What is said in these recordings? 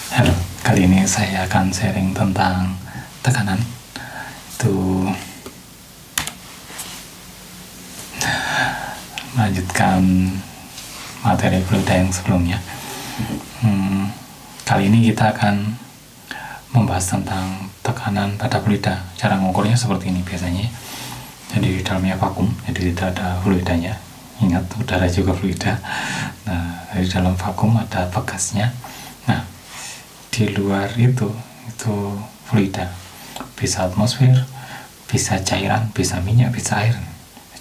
Halo, kali ini saya akan sharing tentang tekanan. Itu melanjutkan materi fluida yang sebelumnya. Kali ini kita akan membahas tentang tekanan pada fluida. Cara mengukurnya seperti ini biasanya. Jadi di dalamnya vakum, jadi tidak ada fluidanya. Ingat, udara juga fluida. Nah, di dalam vakum ada bekasnya. Nah, di luar itu fluida, bisa atmosfer, bisa cairan, bisa minyak, bisa air.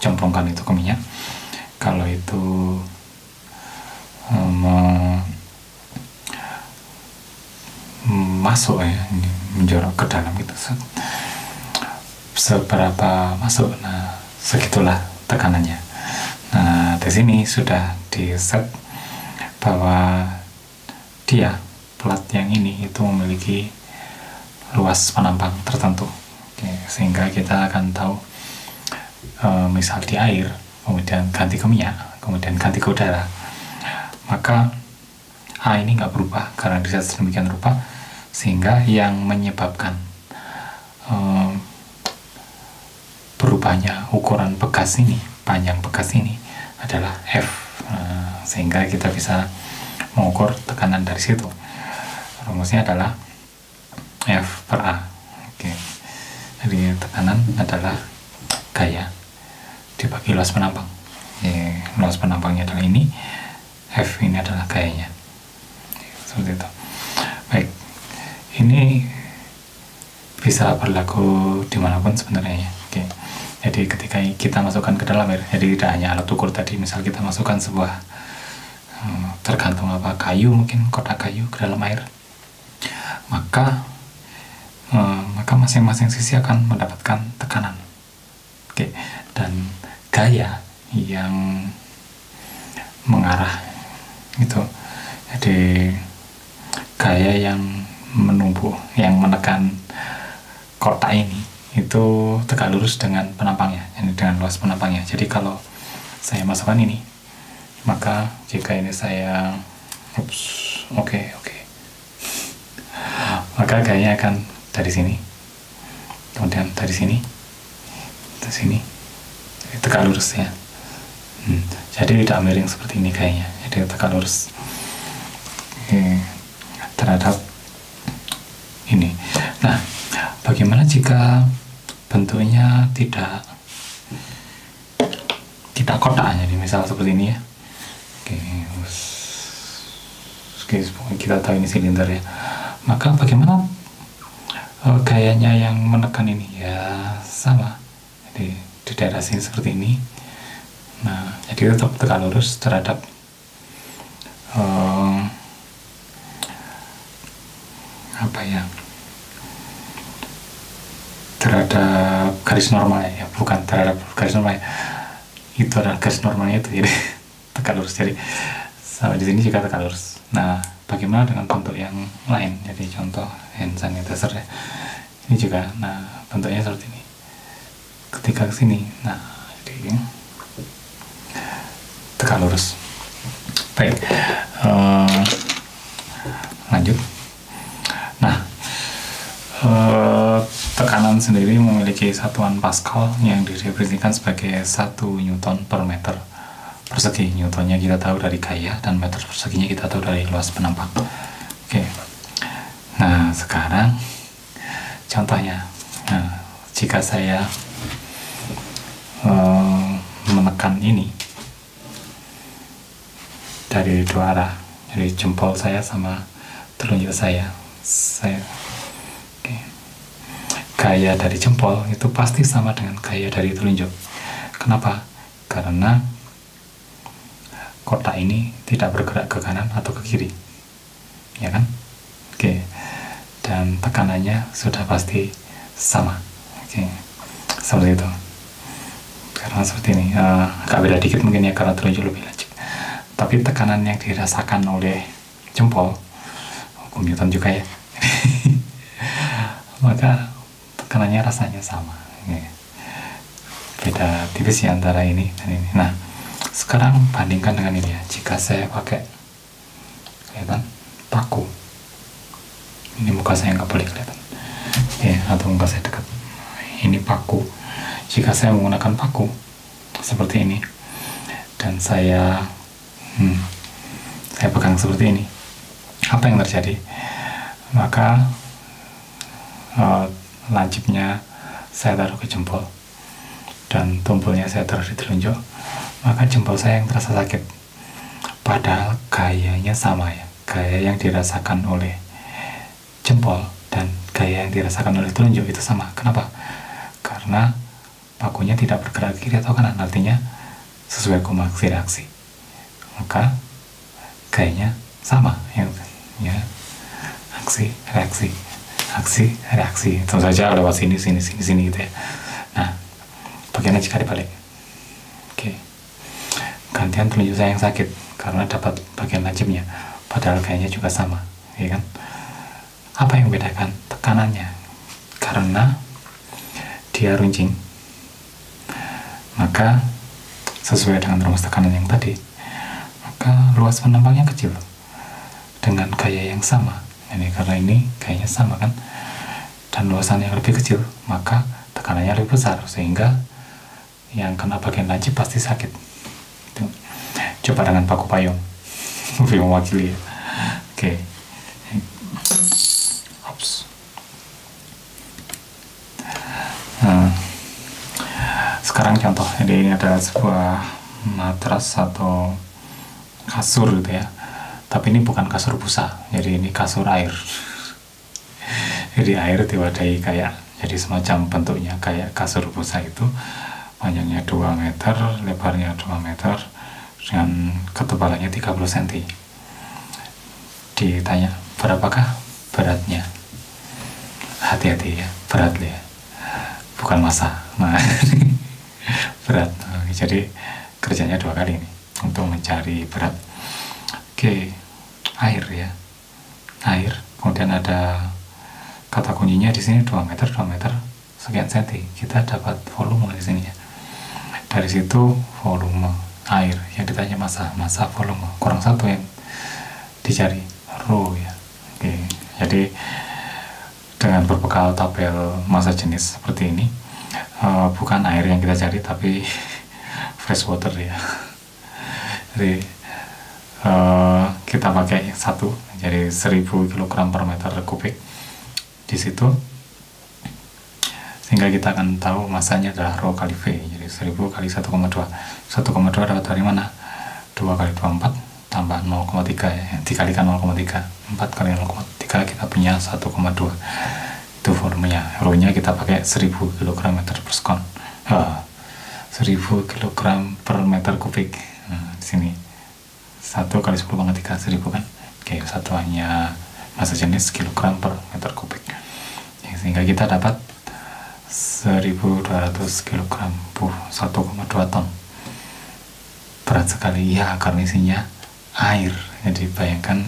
Cemplungkan itu ke minyak. Kalau itu masuk ya, menjorok ke dalam gitu, seberapa masuk, nah segitulah tekanannya. Nah, di sini sudah di set bahwa dia plat yang ini itu memiliki luas penampang tertentu. Oke, sehingga kita akan tahu misal di air, kemudian ganti ke minyak, kemudian ganti ke udara, maka A ini nggak berubah karena diset sedemikian rupa, sehingga yang menyebabkan berubahnya ukuran bekas ini, panjang bekas ini adalah F. Sehingga kita bisa mengukur tekanan dari situ. Rumusnya adalah F per A. Oke. Jadi tekanan adalah gaya dibagi luas penampang. Luas penampangnya adalah ini, F ini adalah gayanya. Seperti itu. Baik, ini bisa berlaku dimanapun sebenarnya. Oke. Jadi ketika kita masukkan ke dalam air, jadi tidak hanya alat ukur tadi, misal kita masukkan sebuah tergantung apa, kayu, mungkin kotak kayu ke dalam air, maka masing-masing sisi akan mendapatkan tekanan. Oke. Dan gaya yang mengarah itu, jadi gaya yang menumpuk, yang menekan kotak ini, itu tegak lurus dengan penampangnya, yani dengan luas penampangnya. Jadi kalau saya masukkan ini, maka jika ini saya maka gayanya akan dari sini, kemudian dari sini ke sini, tegak lurus ya. Jadi tidak miring seperti ini gayanya, jadi tegak lurus terhadap ini. Nah, bagaimana jika bentuknya tidak kotak, jadi misal seperti ini ya. Oke, kita tahu ini silinder ya. Maka bagaimana gayanya yang menekan ini? Ya sama, jadi di daerah sini seperti ini. Nah, jadi tetap tegak lurus terhadap terhadap garis normalnya ya, bukan terhadap garis normalnya, itu adalah garis normalnya itu, jadi tegak lurus. Jadi sampai di sini juga tegak lurus. Nah, bagaimana dengan bentuk yang lain? Jadi contoh hand sanitizer ya, ini juga, nah bentuknya seperti ini. Ketika ke sini, nah jadi tegak lurus. Baik, lanjut. Nah, tekanan sendiri memiliki satuan Pascal yang didefinisikan sebagai 1 Newton per meter persegi. Newtonnya kita tahu dari gaya, dan meter perseginya kita tahu dari luas penampang. Oke. Nah, sekarang contohnya. Nah, jika saya menekan ini dari dua arah, jadi jempol saya sama telunjuk saya gaya dari jempol itu pasti sama dengan gaya dari telunjuk. Kenapa? Karena kotak ini tidak bergerak ke kanan atau ke kiri, ya kan? Oke. Dan tekanannya sudah pasti sama. Oke. Seperti itu. Karena seperti ini, agak beda dikit mungkin ya, karena telunjuk lebih lancip. Tapi tekanan yang dirasakan oleh jempol, hukum Newton juga ya, maka tekanannya rasanya sama. Beda tipis ya antara ini dan ini. Nah, sekarang bandingkan dengan ini ya. Jika saya pakai, kelihatan paku, muka saya nggak boleh kelihatan, ya, atau muka saya dekat. Ini paku. Jika saya menggunakan paku seperti ini dan saya pegang seperti ini, apa yang terjadi? Maka lancipnya saya taruh ke jempol dan tumpulnya saya taruh di telunjuk, maka jempol saya yang terasa sakit, padahal gayanya sama ya, gaya yang dirasakan oleh jempol dan gaya yang dirasakan oleh telunjuk itu sama. Kenapa? Karena pakunya tidak bergerak kiri atau kanan, artinya sesuai komaksi reaksi, maka gayanya sama ya, aksi reaksi tentu saja lewat sini gitu ya. Nah, bagaimana jika dibalik? Oke, gantian telunjuk saya yang sakit karena dapat bagian lancipnya, padahal gayanya juga sama, ya kan? Apa yang membedakan? Tekanannya. Karena dia runcing, maka sesuai dengan rumus tekanan yang tadi, maka luas penambangnya kecil dengan gaya yang sama. Ini karena ini gayanya sama kan, dan luasan yang lebih kecil, maka tekanannya lebih besar, sehingga yang kena bagian lancip pasti sakit. Coba dengan paku payung lebih mewakili ya. Oke. Sekarang contoh, jadi ini adalah sebuah matras atau kasur gitu ya, tapi ini bukan kasur busa, jadi ini kasur air. Jadi air diwadahi kayak, jadi semacam bentuknya kayak kasur busa itu, panjangnya 2 meter, lebarnya 2 meter, dengan ketebalannya 30 cm. Ditanya, berapakah beratnya? Hati-hati ya, berat ya, bukan massa. Nah, berat. Jadi kerjanya 2 kali ini untuk mencari berat. Oke, air ya, air. Kemudian ada kata kuncinya di sini 2 meter sekian senti. Kita dapat volume di sini ya. Dari situ volume air yang ditanya massa volume kurang satu yang dicari, rho ya. Oke, jadi dengan berbekal tabel massa jenis seperti ini, bukan air yang kita cari tapi fresh water ya. Jadi kita pakai satu, jadi 1000 kg per meter kubik di situ, sehingga kita akan tahu masanya adalah rho kali V. Jadi 1000 kali 1,2 dapat dari mana? 2 kali 24 tambah 0,3 ya, dikalikan 0,3, 4 kali 0,3 kita punya 1,2. Itu volumenya. Rho-nya kita pakai 1000 kg meter per sekon. 1000 kg per meter kubik. Nah, di sini 1 kali 10,3, 1000 kan. Oke, satuannya massa jenis kilogram per meter kubik. Ya, sehingga kita dapat 1200 kg, 1,2 ton. Berat sekali ya, karena isinya air. Jadi bayangkan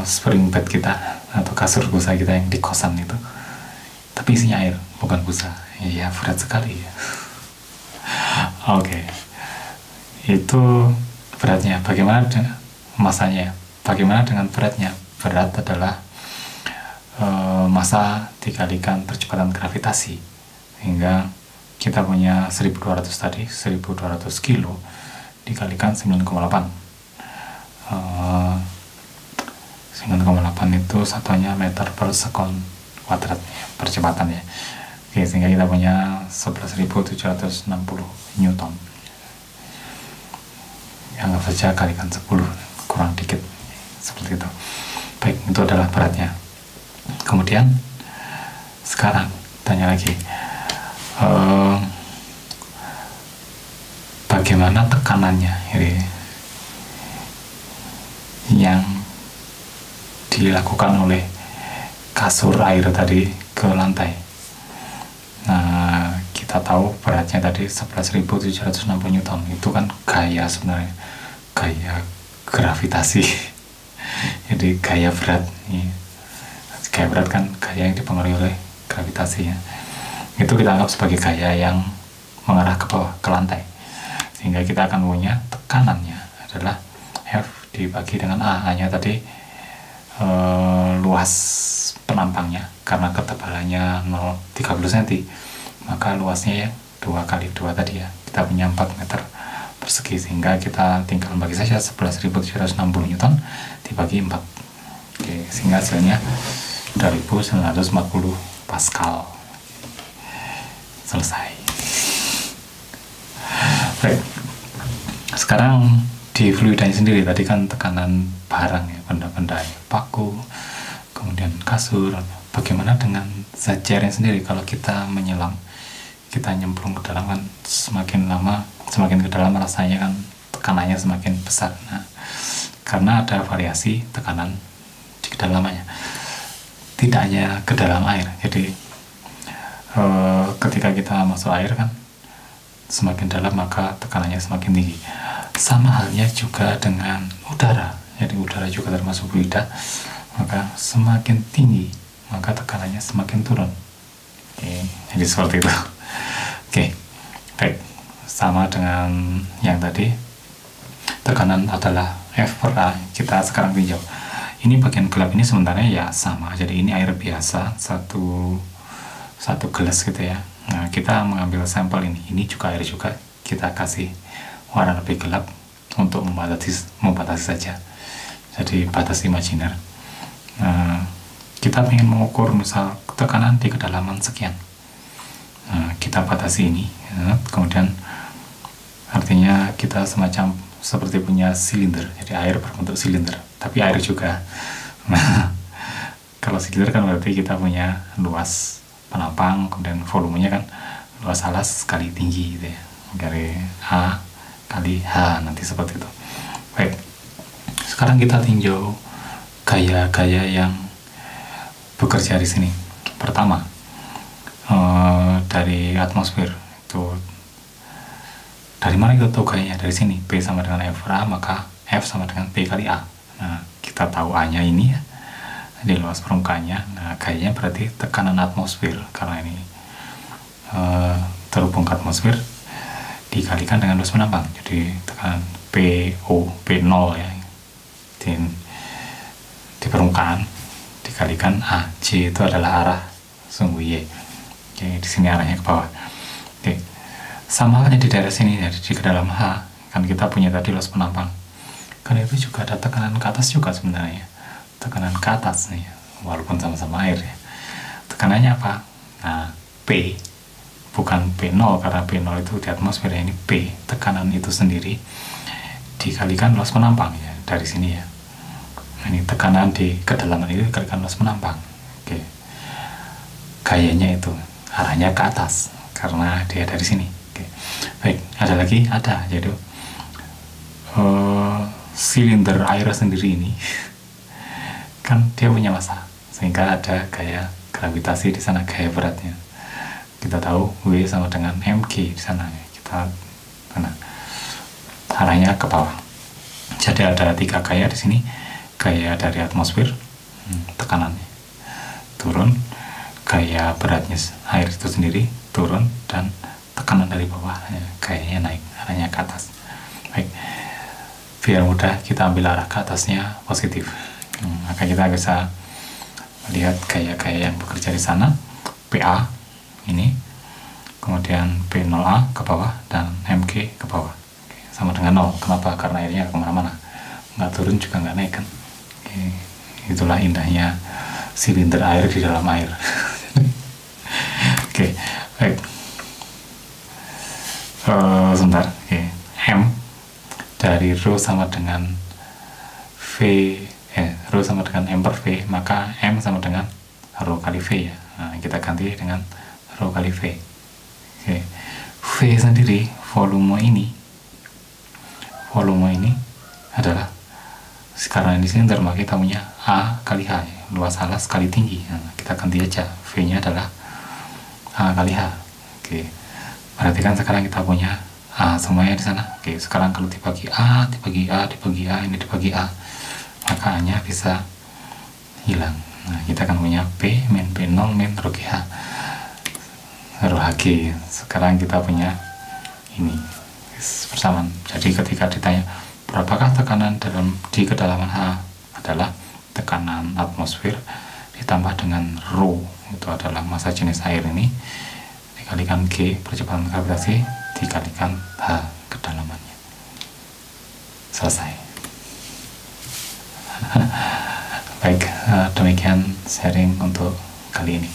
spring bed kita atau kasur busa kita yang di kosan itu, tapi isinya air, bukan busa. Ya, berat sekali ya. Oke, itu beratnya. Bagaimana dengan massanya? Bagaimana dengan beratnya? Berat adalah massa dikalikan percepatan gravitasi, sehingga kita punya 1200 tadi, 1200 kilo dikalikan 9,8. 9,8 itu satuannya meter per sekon kuadrat ya, percepatan ya. Oke, sehingga kita punya 11.760 Newton. Anggap saja kalikan 10, kurang dikit seperti itu. Baik, itu adalah beratnya. Kemudian sekarang tanya lagi, bagaimana tekanannya ini yang dilakukan oleh kasur air tadi ke lantai. Nah, kita tahu beratnya tadi 11.760 Newton. Itu kan gaya sebenarnya, gaya gravitasi. Jadi gaya berat ya. Gaya berat kan gaya yang dipengaruhi oleh gravitasi ya. Itu kita anggap sebagai gaya yang mengarah ke bawah, ke lantai. Sehingga kita akan punya tekanannya adalah F dibagi dengan A nya tadi, luas penampangnya, karena ketebalannya 0,30 cm, maka luasnya ya 2 kali 2 tadi ya, kita punya 4 meter persegi, sehingga kita tinggal bagi saja 11.760 Newton dibagi 4. Oke, sehingga hasilnya 2.940 Pascal. Selesai. Baik, sekarang di fluidanya sendiri, tadi kan tekanan barang ya, benda-benda ya, paku, kemudian kasur. Bagaimana dengan zat cairnya sendiri? Kalau kita menyelam, kita nyemplung ke dalam kan, semakin lama, semakin ke dalam rasanya kan tekanannya semakin besar. Nah, karena ada variasi tekanan di kedalamannya, tidak hanya ke dalam air. Jadi ketika kita masuk air kan, semakin dalam maka tekanannya semakin tinggi. Sama halnya juga dengan udara. Jadi udara juga termasuk fluida, maka semakin tinggi maka tekanannya semakin turun. Oke, jadi seperti itu. Oke, baik. Sama dengan yang tadi, tekanan adalah F per A. Kita sekarang tinjau. Ini bagian gelap ini sebenarnya ya sama. Jadi ini air biasa, satu gelas gitu ya. Nah, kita mengambil sampel ini juga air juga, kita kasih warna lebih gelap untuk membatasi saja. Jadi batas imajiner. Nah, kita ingin mengukur misal tekanan di kedalaman sekian. Nah, kita batasi ini, ya. Kemudian artinya kita semacam seperti punya silinder. Jadi air berbentuk silinder, tapi air juga. Nah, kalau silinder kan berarti kita punya luas penampang, kemudian volumenya kan luas alas kali tinggi gitu ya, dari A kali H, nanti seperti itu. Baik, sekarang kita tinjau gaya-gaya yang bekerja di sini. Pertama, dari atmosfer itu, dari mana kita tahu gayanya? Dari sini, P sama dengan F per A, maka F sama dengan P kali A. Nah, kita tahu A nya ini ya, di luas permukaannya. Nah, gayanya berarti tekanan atmosfer, karena ini terhubung ke atmosfer dikalikan dengan luas penampang. Jadi tekanan P0 ya, di permukaan dikalikan A. J itu adalah arah sumbu Y. Oke, di sini arahnya ke bawah. Oke, sama halnya di daerah sini ya, di kedalaman H kan kita punya tadi luas penampang. Karena itu juga ada tekanan ke atas juga sebenarnya. Tekanan ke atas nih, walaupun sama-sama air ya. Tekanannya apa? Nah, P bukan P0, karena P0 itu di atmosfer ya. Ini P, tekanan itu sendiri dikalikan luas penampang ya, dari sini ya. Nah, ini tekanan di kedalaman itu dikalikan luas penampang. Oke, gayanya itu arahnya ke atas karena dia dari sini. Oke, baik, ada lagi, ada, yaitu silinder air sendiri ini kan dia punya massa, sehingga ada gaya gravitasi di sana, gaya beratnya. Kita tahu W sama dengan mg di sana. Kita arahnya ke bawah. Jadi ada 3 gaya di sini. Gaya dari atmosfer, tekanannya turun, gaya beratnya air itu sendiri turun, dan tekanan dari bawah gayanya naik, arahnya ke atas. Baik, biar mudah kita ambil arah ke atasnya positif. Maka kita bisa melihat gaya-gaya yang bekerja di sana. PA ini, kemudian P0A ke bawah, dan MG ke bawah. Oke, sama dengan 0. Kenapa? Karena airnya kemana-mana, nggak turun juga nggak naik kan. Oke, itulah indahnya silinder air di dalam air. Oke, baik. Sebentar. Oke, M dari rho sama dengan rho sama dengan M per V, maka M sama dengan rho kali V ya. Nah, kita ganti dengan rho kali V. Oke, V sendiri, volume ini adalah, sekarang di silinder, maka kita punya A kali H ya, luas alas kali tinggi. Nah, kita ganti aja, V nya adalah A kali H. Oke, berarti kan sekarang kita punya A semuanya di sana. Oke, sekarang kalau dibagi A, dibagi A, ini dibagi A, maka A nya bisa hilang. Nah, kita akan punya P min P0 min rho GH, rho HG. Sekarang kita punya ini persamaan. Jadi ketika ditanya berapakah tekanan di kedalaman H, adalah tekanan tekanan atmosfer ditambah dengan rho, itu adalah massa jenis air ini, dikalikan G percepatan gravitasi dikalikan H kedalamannya. Selesai. Baik, demikian sharing untuk kali ini.